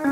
Hello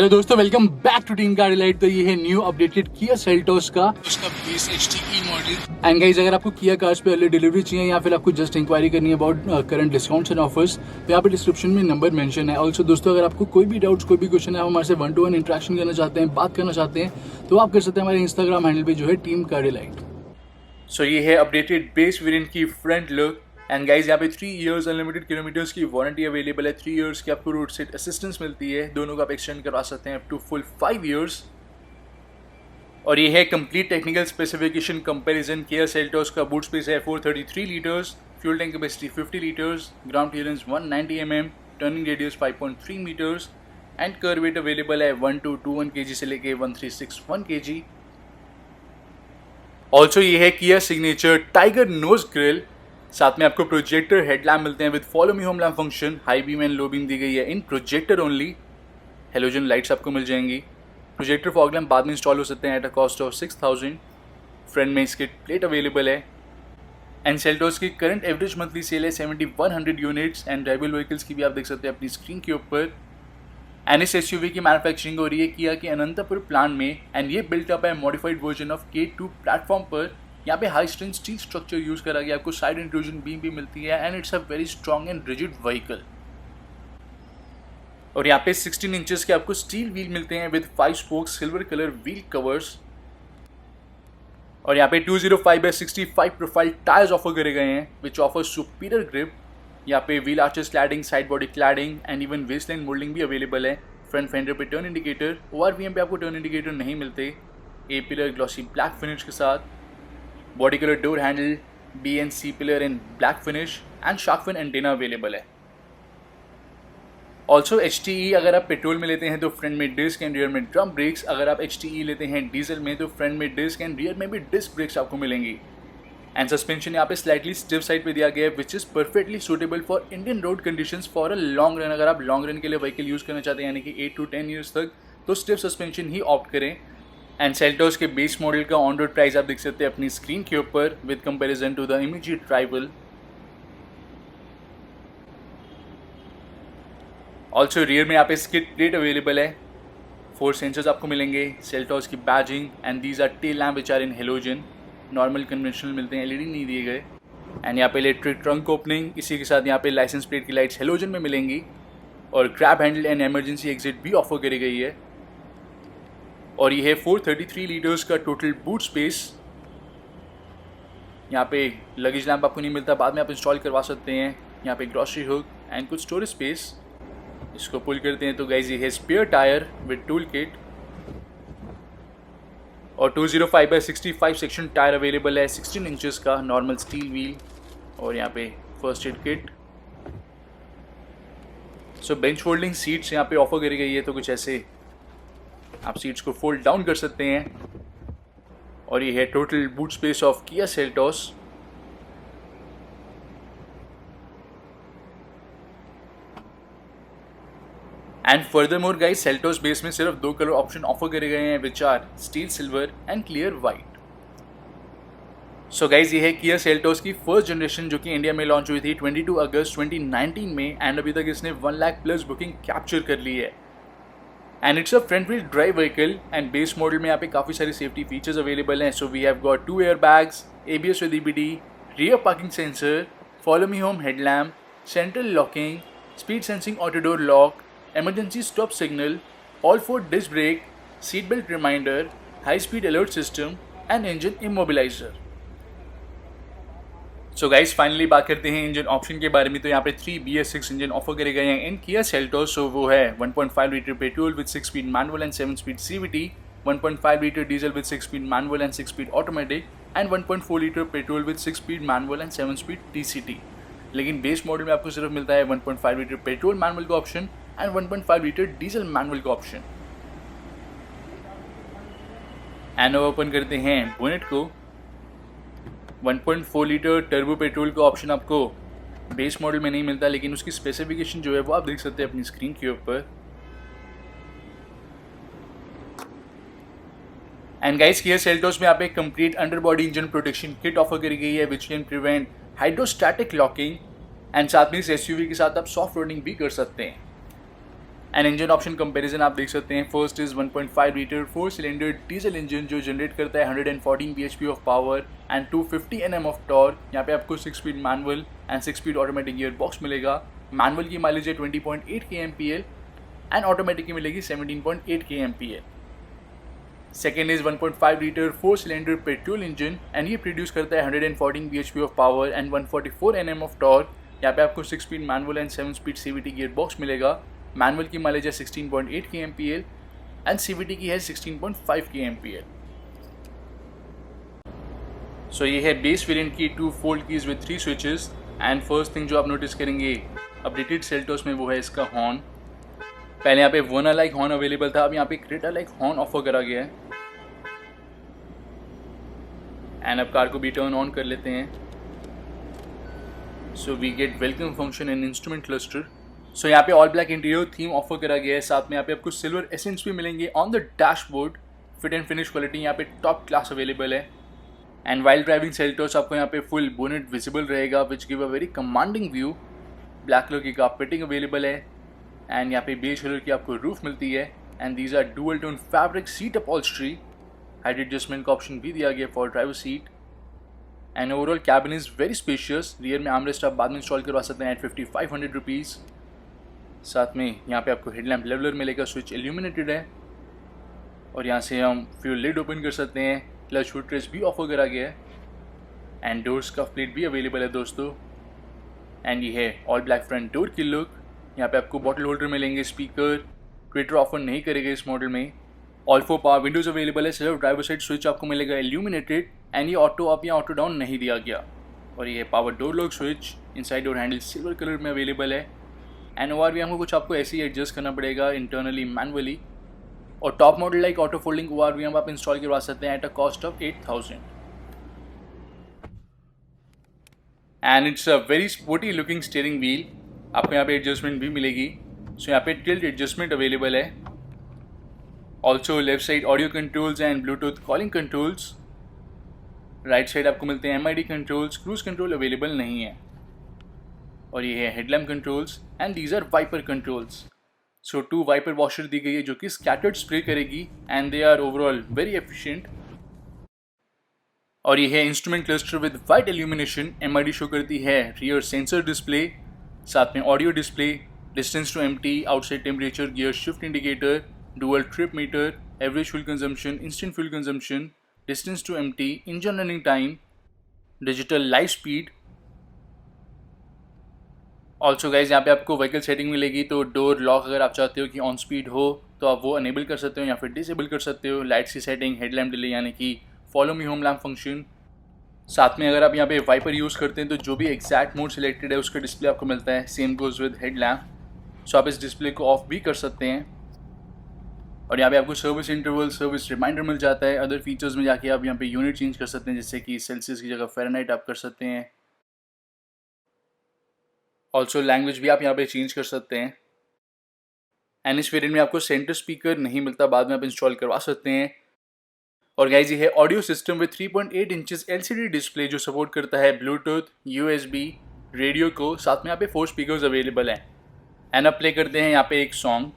दोस्तों, welcome back to team गाड़ी light. तो ये है न्यू अपडेटेड किया सेल्टोस का उसका base HTE model. And guys, अगर आपको किया कार्स पे अर्ली डिलीवरी चाहिए या फिर आपको जस्ट इंक्वायरी करनी है about current discounts and offers, तो यहाँ पे डिस्क्रिप्शन में नंबर मेंशन है। ऑल्सो दोस्तों, अगर आपको कोई भी डाउट्स, कोई भी क्वेश्चन है, आप हमारे से 1-to-1 इंटरेक्शन करना चाहते हैं, बात करना चाहते हैं, तो आप कर सकते हैं हमारे इंस्टाग्राम हैंडल पे जो है टीम गाड़ी लाइट। सो ये है अपडेटेड बेस वेरिएंट की फ्रंट लुक। एंड गाइज, यहाँ पे 3 इयर्स अनलिमिटेड किलोमीटर्स की वारंटी अवेलेबल है। 3 इयर्स की आपको रोड साइड असिस्टेंस मिलती है, दोनों का आप एक्सटेंड करवा सकते हैं अप टू फुल 5 इयर्स। और ये है complete technical specification comparison. Kia Seltos का बूट स्पेस है 433 litres, fuel tank capacity 50 litres, ground clearance 190 mm, turning radius 5.3 metres and kerb weight available है 1221 kg से लेके 1361 kg। ऑल्सो ये है किया सिग्नेचर टाइगर नोज ग्रिल। साथ में आपको प्रोजेक्टर हेडलैम्प मिलते हैं with follow me home lamp function. High beam and low beam दी गई है in projector only. Halogen lights आपको मिल जाएंगी। प्रोजेक्टर फॉग लैम्प बाद में इंस्टॉल हो सकते हैं at a cost of 6000। Front में इसके प्लेट अवेलेबल है। एंड सेल्टोस की करंट एवरेज मंथली सेल है 7100 यूनिट्स। एंड ड्राइवेबल व्हीकल्स की भी आप देख सकते हैं अपनी स्क्रीन के ऊपर। एंड इस SUV की मैन्युफैक्चरिंग हो रही है किया के अनंतपुर प्लांट में। एंड ये बिल्ट अप है modified version of K2 platform पर। यहाँ पे high strength steel structure use करा गया, आपको साइड इंट्रूजन बीम भी मिलती है and it's a very strong and rigid vehicle. और यहाँ पे 16 इंचेस के आपको स्टील व्हील मिलते हैं with 5 spokes silver colour wheel covers. और यहाँ पे 205/65 प्रोफाइल टायर्स ऑफर करे गए हैं विच ऑफर सुपीरियर ग्रिप। यहाँ पे wheel arches cladding, side body cladding and even waistline moulding भी अवेलेबल है। फ्रंट फेंडर पे टर्न इंडिकेटर, ORVM पे आपको टर्न इंडिकेटर नहीं मिलते। A pillar glossy black finish के साथ, body colour door handle, B and C pillar in black finish and shark fin antenna available है। ऑल्सो HTE अगर आप पेट्रोल में लेते हैं तो फ्रंट में डिस्क एंड रियर में ड्रम ब्रेक्स। अगर आप HTE लेते हैं डीजल में तो फ्रंट में डिस्क एंड रियर में भी डिस्क ब्रेक्स आपको मिलेंगी। एंड सस्पेंशन यहाँ पे स्लाइटली स्टिफ साइड पे दिया गया है which is perfectly suitable for Indian road conditions for a long run. अगर आप लॉन्ग रन के लिए व्हीकल यूज़ करना चाहते हैं यानी कि 8 to 10 ईयर्स तक, तो स्टिफ सस्पेंशन ही ऑप्ट करें। एंड सेल्टोस के बेस मॉडल का ऑन रोड प्राइस आप देख सकते हैं अपनी स्क्रीन के ऊपर with comparison to the immediate rival. Also rear में यहाँ पे स्किड प्लेट अवेलेबल है। 4 सेंसर्स आपको मिलेंगे, सेल्टोस की badging and these are tail lamp which are in halogen. Normal conventional मिलते हैं, LED नहीं दिए गए। एंड यहाँ पे इलेक्ट्रिक ट्रंक ओपनिंग, इसी के साथ यहाँ पे लाइसेंस प्लेट की लाइट्स हेलोजन में मिलेंगी। और grab handle and emergency exit भी ऑफर करी गई है। और ये है 433 लीटर्स का टोटल बूट स्पेस। यहाँ पे लगेज लैम्प आपको नहीं मिलता, बाद में आप इंस्टॉल करवा सकते हैं। यहाँ पे ग्रॉसरी हुक एंड कुछ स्टोरेज स्पेस। इसको पुल करते हैं तो गाइज ये है spare tyre with tool kit. और 205/65 सेक्शन टायर अवेलेबल है 16 इंचेस का नॉर्मल स्टील व्हील। और यहाँ पे फर्स्ट एड किट। सो बेंच फोल्डिंग सीट्स यहाँ पे ऑफर करी गई है, तो कुछ ऐसे आप सीट्स को फोल्ड डाउन कर सकते हैं। और ये है total boot space of Kia Seltos. And furthermore guys, Seltos base में सिर्फ 2 कलर ऑप्शन ऑफर करे गए हैं which are steel silver and clear white. So guys, ये है किया सेल्टोस की फर्स्ट जनरेशन जो कि इंडिया में लॉन्च हुई थी 22 अगस्त 2019 में। एंड अभी तक इसने 1 लाख प्लस बुकिंग कैप्चर कर ली है। And it's a front wheel drive vehicle. And base model में यहाँ पे काफ़ी सारी सेफ्टी फीचर्स अवेलेबल हैं। So we have got 2 air bags, ABS with EBD, rear parking sensor, follow me home headlamp, central locking, speed sensing auto door lock, emergency stop signal, all 4 disc brake, seat belt reminder, high speed alert system and engine immobilizer। So guys, finally बात करते हैं engine option के बारे में। तो यहाँ पे 3 BS6 engine offer करे गए हैं इन किया सेल्टोस। सो वो है 1.5 litre petrol with 6 speed manual and 7 speed CVT, 1.5 litre diesel with 6 speed manual and 6 speed automatic and 1.4 litre petrol with 6 speed manual and 7 speed DCT। लेकिन बेस मॉडल में आपको सिर्फ मिलता है 1.5 लीटर पेट्रोल मैनुअल का option and 1.5 litre diesel manual का option. And open करते हैं बोनेट को। 1.4 लीटर टर्बो पेट्रोल का ऑप्शन आपको बेस मॉडल में नहीं मिलता, लेकिन उसकी स्पेसिफिकेशन जो है वो आप देख सकते हैं अपनी स्क्रीन के ऊपर। एंड गाइस किया सेल्टोस में आप एक complete under body engine protection kit offer करी गई है which can prevent hydrostatic locking, and साथ में इस एसयूवी के साथ आप सॉफ्ट रोडिंग भी कर सकते हैं। एंड इंजन ऑप्शन कंपैरिजन आप देख सकते हैं। First is 1.5 litre 4 cylinder diesel engine जो जनरेट करता है 114 bhp of power and 250 Nm of torque. यहाँ पे आपको 6 speed manual and 6 speed automatic gear box मिलेगा। मैनुअल की माइलेज है 20.8 kmpl एंड ऑटोमेटिक की मिलेगी 17.8 kmpl। Second is 1.5 litre 4 cylinder petrol engine and ये प्रोड्यूस करता है 114 bhp of power and 144 Nm of torque. यहाँ पे आपको 6 speed manual and 7 speed CVT gear box मिलेगा। मैनुअल की माइलेज है 16.8 kmpl एंड CVT की है 16.5 kmpl। सो ये है बेस वेरिएंट की 2 fold keys with 3 switches. And first thing जो आप नोटिस करेंगे अपडेटेड सेल्टोस में वो है इसका हॉर्न। पहले यहाँ पे वन अलाइक हॉर्न अवेलेबल था, अब यहाँ पे क्रेटा अलाइक हॉर्न ऑफर करा गया है। एंड अब कार को भी टर्न ऑन कर लेते हैं। So we get welcome function and instrument cluster. So यहाँ पे all black interior theme offer करा गया है, साथ में यहाँ पे आपको सिल्वर एसेंस भी मिलेंगे on the dashboard. Fit and finish quality यहाँ पे टॉप क्लास अवेलेबल है। एंड वाइल ड्राइविंग सेल्टोस आपको यहाँ पे फुल बोनेट विजिबल रहेगा which give a very commanding view. Black colour की कारपेटिंग अवेलेबल है एंड यहाँ पे बेज कलर की आपको रूफ मिलती है। And these are dual tone fabric seat upholstery. Height adjustment का ऑप्शन भी दिया गया for driver seat. And overall cabin is very spacious. Rear में आर्मरेस्ट आप बाद में इंस्टॉल करवा सकते हैं एट 5500 रुपीज़। साथ में यहाँ पे आपको हेडलैम्प लेवलर मिलेगा, स्विच इल्यूमिनेटेड है और यहाँ से हम फ्यूल लिड ओपन कर सकते हैं। क्लच फुट रेस्ट भी ऑफर करा गया है एंड डोर्स का प्लेट भी अवेलेबल है दोस्तों। एंड ये है ऑल ब्लैक फ्रंट डोर की लुक। यहाँ पे आपको बॉटल होल्डर मिलेंगे, स्पीकर, ट्विटर ऑफर नहीं करेगा इस मॉडल में। ऑल 4 पावर विंडोज अवेलेबल है। सिर्फ ड्राइवर साइड स्विच आपको मिलेगा इल्यूमिनेटेड एंड ये ऑटो अप या ऑटो डाउन नहीं दिया गया। और ये power door lock switch, inside door handle silver colour में अवेलेबल है। एंड ओआर भी हमको कुछ आपको ऐसे ही एडजस्ट करना पड़ेगा इंटरनली मैनुअली। और top model like auto folding OR भी हम आप इंस्टॉल करवा सकते हैं at a cost of 8000। And it's a very sporty looking steering wheel. आपको यहाँ पे एडजस्टमेंट भी मिलेगी। सो यहाँ पे टिल्ट एडजस्टमेंट अवेलेबल है। Also left side audio controls and Bluetooth calling controls. Right side आपको मिलते हैं MID controls. Cruise control available नहीं है। और ये है headlamp controls and these are wiper controls. So 2 wiper washer दी गई है जो कि स्कैटर्ड स्प्रे करेगी and they are overall very efficient. और ये है instrument cluster with white illumination. MID show करती है रियर सेंसर डिस्प्ले, साथ में audio display, distance to empty, outside temperature, gear shift indicator, dual trip meter, average fuel consumption, instant fuel consumption, distance to empty, engine running time, digital live speed. Also guys यहाँ पे आपको vehicle setting मिलेगी, तो door lock अगर आप चाहते हो कि ऑन स्पीड हो तो आप वो अनेबल कर सकते हो या फिर डिसेबल कर सकते हो। लाइट्स की सेटिंग, हेडलैम्प डिले यानी कि follow me home lamp function. साथ में अगर आप यहाँ पे वाइपर यूज़ करते हैं तो जो भी एग्जैक्ट मोड सिलेक्टेड है उसका डिस्प्ले आपको मिलता है। Same goes with headlamp. So आप इस डिस्प्ले को ऑफ भी कर सकते हैं। और यहाँ पे आपको सर्विस इंटरवल, सर्विस रिमाइंडर मिल जाता है। अदर फीचर्स में जाके आप यहाँ पे यूनिट चेंज कर सकते हैं, जैसे कि सेल्सियस की जगह फ़ारेनहाइट आप कर सकते हैं। ऑल्सो लैंग्वेज भी आप यहाँ पे चेंज कर सकते हैं। एंड इस वेरिएंट में आपको सेंटर स्पीकर नहीं मिलता, बाद में आप इंस्टॉल करवा सकते हैं। और गाइज ये है audio system with 3.8 inches LCD display जो सपोर्ट करता है ब्लूटूथ, USB, रेडियो को। साथ में यहाँ पे 4 स्पीकर्स अवेलेबल हैं। एंड अब प्ले करते हैं यहाँ पे एक song.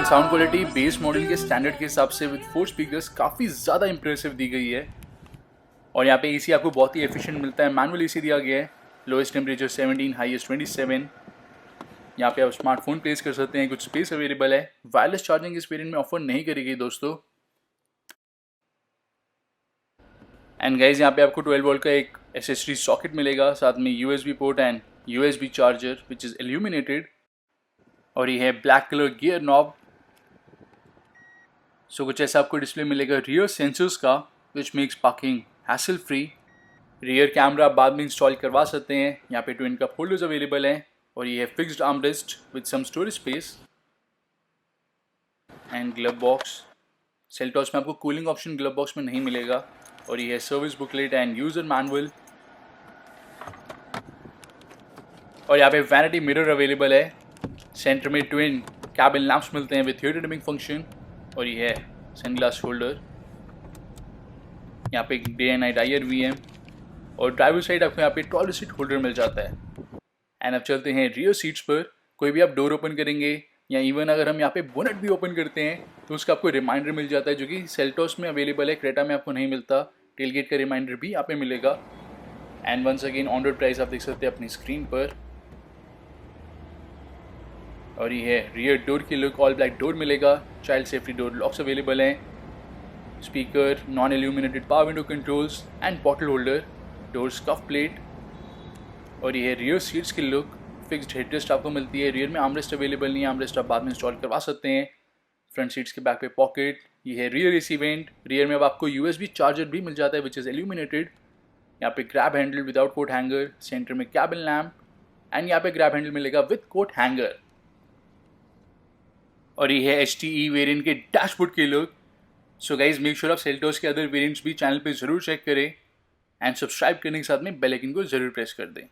Sound quality base model के स्टैंडर्ड के हिसाब से विद 4 स्पीकर्स काफ़ी ज़्यादा इंप्रेसिव दी गई है। और यहाँ पे AC आपको बहुत ही एफिशिएंट मिलता है। मैनुअल AC दिया गया है। Lowest temperature 17, highest 27। यहाँ पे आप स्मार्टफोन प्लेस कर सकते हैं। कुछ स्पेस अवेलेबल है। वायरलेस चार्जिंग इस वेरिएंट में ऑफर नहीं करी गई दोस्तों। एंड गाइज यहाँ पे आपको 12 वोल्ट का एक एसएसडी सॉकेट मिलेगा, साथ में USB port and USB charger which is illuminated. और ये है ब्लैक कलर गियर नॉब। सो कुछ ऐसा आपको डिस्प्ले मिलेगा रियर सेंसर्स का which makes parking hassle free. Rear camera आप बाद में इंस्टॉल करवा सकते हैं। यहाँ पे ट्विन कप होल्डर्स अवेलेबल हैं और ये है fixed armrest with some storage space and glove box. Seltos में आपको कूलिंग ऑप्शन ग्लव बॉक्स में नहीं मिलेगा। और ये है service booklet and user manual. और यहाँ पे वैनिटी मिरर अवेलेबल है। सेंटर में ट्विन कैबिन लैंप्स मिलते हैं विद थिएटर डिमिंग फंक्शन। और ये है सनग्लास होल्डर। यहाँ पे डे एंड नाइट IR/VM और ड्राइवर साइड आपको यहाँ पे टॉयलेट सीट होल्डर मिल जाता है। एंड अब चलते हैं रियर सीट्स पर। कोई भी आप डोर ओपन करेंगे या इवन अगर हम यहाँ पे बोनट भी ओपन करते हैं तो उसका आपको रिमाइंडर मिल जाता है, जो कि सेल्टोस में अवेलेबल है, क्रेटा में आपको नहीं मिलता। टेलगेट का रिमाइंडर भी यहाँ पे मिलेगा। And once again on road price आप देख सकते हैं अपनी स्क्रीन पर। और ये है रियर डोर की लुक, ऑल ब्लैक डोर मिलेगा। Child safety door locks available हैं। Speaker, non illuminated power window controls and bottle holder, door scuff plate. और ये है रियर सीट्स की लुक, फिक्स्ड हेडरेस्ट आपको मिलती है। रियर में आर्मरेस्ट अवेलेबल नहीं है, आर्मरेस्ट आप बाद में इंस्टॉल करवा सकते हैं। फ्रंट सीट्स के बैक पे पॉकेट। ये है रियर AC वेंट। रियर में अब आपको USB चार्जर भी मिल जाता है विच इज़ इल्यूमिनेटेड। यहाँ पे grab handle without coat hanger. Centre में कैबिन लैम्प एंड यहाँ पे ग्रैब हैंडल मिलेगा विद कोट हैंगर। और ये है HTE वेरिएंट के डैशबोर्ड की look. So guys make sure आप सेल्टोस के अदर वेरिएंट्स भी चैनल पे ज़रूर चेक करें एंड सब्सक्राइब करने के साथ में बेल आइकन को ज़रूर प्रेस कर दें।